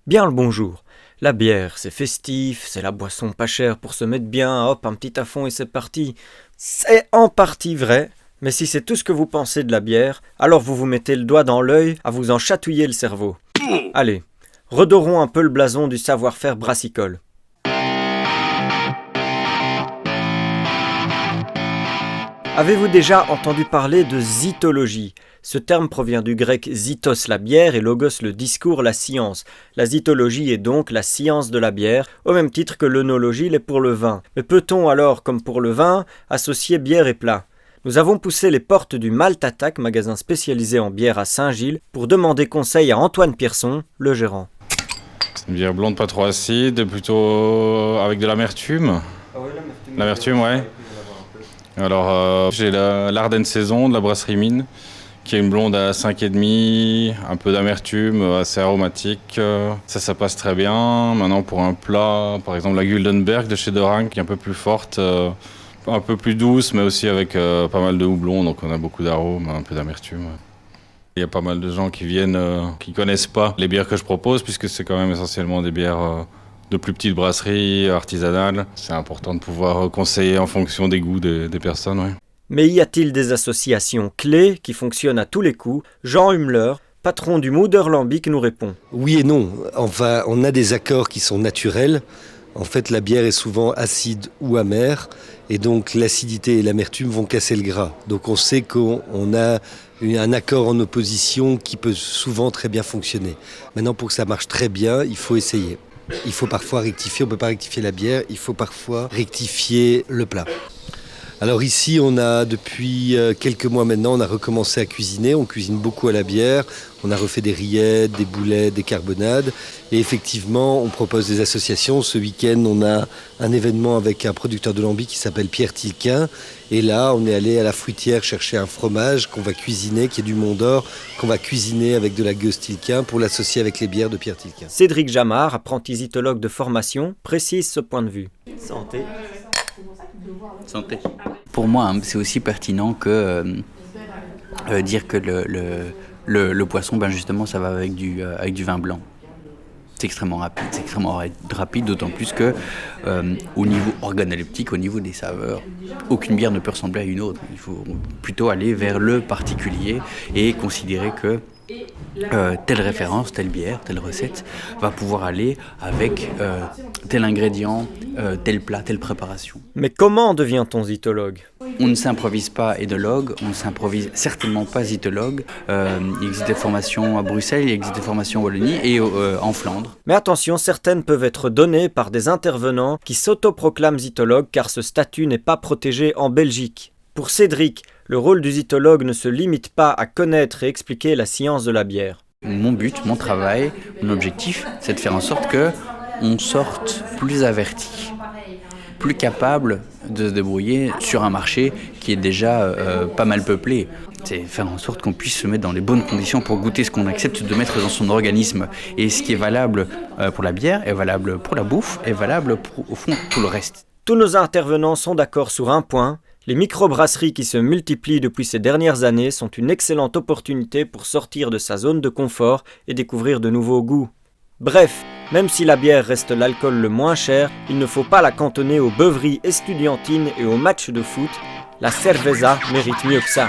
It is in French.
Bien le bonjour. La bière, c'est festif, c'est la boisson pas chère pour se mettre bien, hop, un petit à fond et c'est parti. C'est en partie vrai, mais si c'est tout ce que vous pensez de la bière, alors vous vous mettez le doigt dans l'œil à vous en chatouiller le cerveau. Allez, redorons un peu le blason du savoir-faire brassicole. Avez-vous déjà entendu parler de zytologie ? Ce terme provient du grec zytos la bière et logos le discours, la science. La zytologie est donc la science de la bière, au même titre que l'œnologie l'est pour le vin. Mais peut-on alors, comme pour le vin, associer bière et plat ? Nous avons poussé les portes du Malt Attack, magasin spécialisé en bière à Saint-Gilles, pour demander conseil à Antoine Pierson, le gérant. C'est une bière blonde pas trop acide, plutôt avec de l'amertume. Ah oui, L'amertume, ouais. Alors, j'ai l'Ardenne Saison de la brasserie Mine, qui est une blonde à 5,5, un peu d'amertume, assez aromatique. Ça passe très bien. Maintenant, pour un plat, par exemple la Guldenberg de chez Dorank, qui est un peu plus forte, un peu plus douce, mais aussi avec pas mal de houblon, donc on a beaucoup d'arômes, un peu d'amertume. Ouais. Il y a pas mal de gens qui viennent, qui connaissent pas les bières que je propose, puisque c'est quand même essentiellement des bières de plus petites brasseries artisanales. C'est important de pouvoir conseiller en fonction des goûts des personnes. Ouais. Mais y a-t-il des associations clés qui fonctionnent à tous les coups ? Jean Hummler, patron du Mouderlambic, nous répond. Oui et non. Enfin, on a des accords qui sont naturels. En fait, la bière est souvent acide ou amère. Et donc, l'acidité et l'amertume vont casser le gras. Donc, on sait qu'on a un accord en opposition qui peut souvent très bien fonctionner. Maintenant, pour que ça marche très bien, il faut essayer. Il faut parfois rectifier. On ne peut pas rectifier la bière. Il faut parfois rectifier le plat. Alors ici, on a depuis quelques mois maintenant, on a recommencé à cuisiner. On cuisine beaucoup à la bière. On a refait des rillettes, des boulettes, des carbonades. Et effectivement, on propose des associations. Ce week-end, on a un événement avec un producteur de lambic qui s'appelle Pierre Tilquin. Et là, on est allé à la fruitière chercher un fromage qu'on va cuisiner, qui est du Mont d'Or, qu'on va cuisiner avec de la gueuse Tilquin pour l'associer avec les bières de Pierre Tilquin. Cédric Jamard, apprenti zytologue de formation, précise ce point de vue. Santé. Santé. Pour moi, c'est aussi pertinent que dire que le poisson, ben justement, ça va avec du vin blanc. C'est extrêmement rapide, d'autant plus que au niveau organoleptique, au niveau des saveurs, aucune bière ne peut ressembler à une autre. Il faut plutôt aller vers le particulier et considérer que telle référence, telle bière, telle recette va pouvoir aller avec tel ingrédient, tel plat, telle préparation. Mais comment devient-on zytologue ? On ne s'improvise pas énologue, on ne s'improvise certainement pas zytologue. Il existe des formations à Bruxelles, il existe des formations en Wallonie et en Flandre. Mais attention, certaines peuvent être données par des intervenants qui s'autoproclament zytologues car ce statut n'est pas protégé en Belgique. Pour Cédric, le rôle du zytologue ne se limite pas à connaître et expliquer la science de la bière. Mon but, mon travail, mon objectif, c'est de faire en sorte qu'on sorte plus averti, plus capable de se débrouiller sur un marché qui est déjà pas mal peuplé. C'est faire en sorte qu'on puisse se mettre dans les bonnes conditions pour goûter ce qu'on accepte de mettre dans son organisme. Et ce qui est valable pour la bière est valable pour la bouffe, est valable pour, au fond, tout le reste. Tous nos intervenants sont d'accord sur un point. Les microbrasseries qui se multiplient depuis ces dernières années sont une excellente opportunité pour sortir de sa zone de confort et découvrir de nouveaux goûts. Bref, même si la bière reste l'alcool le moins cher, il ne faut pas la cantonner aux beuveries estudiantines et aux matchs de foot. La cerveza mérite mieux que ça.